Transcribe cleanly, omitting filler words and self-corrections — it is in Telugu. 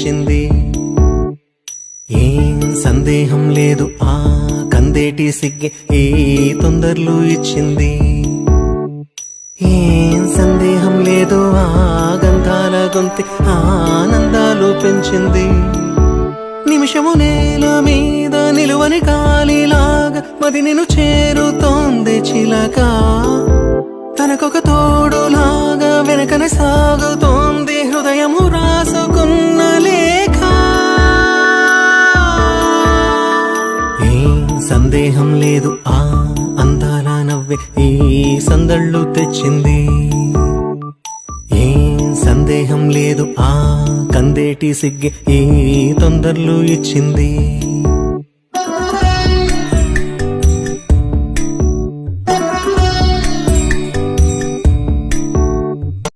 తెచ్చింది. ఏం సందేహం లేదు ఆ కందేటి సిగ్గే ఈ తొందరలు ఇచ్చింది. ఏం సందేహం లేదు ఆ గంధాల గొంతి ఆనందాలు పెంచింది. నిమిషము నేల మీద నిలువని కాలిలాగా మది నిన్ను చేరుతోంది చిలక. తనకొక తోడులాగా వెనకన సాగుతోంది హృదయము రాసుకున్న లేఖ. ఏం సందేహం లేదు ఆ అందాల నవ్వే ఈ సందళ్ళు తెచ్చింది. ఏం సందేహం లేదు ఆ కందేటి సిగ్గే ఈ తొందరలు ఇచ్చింది.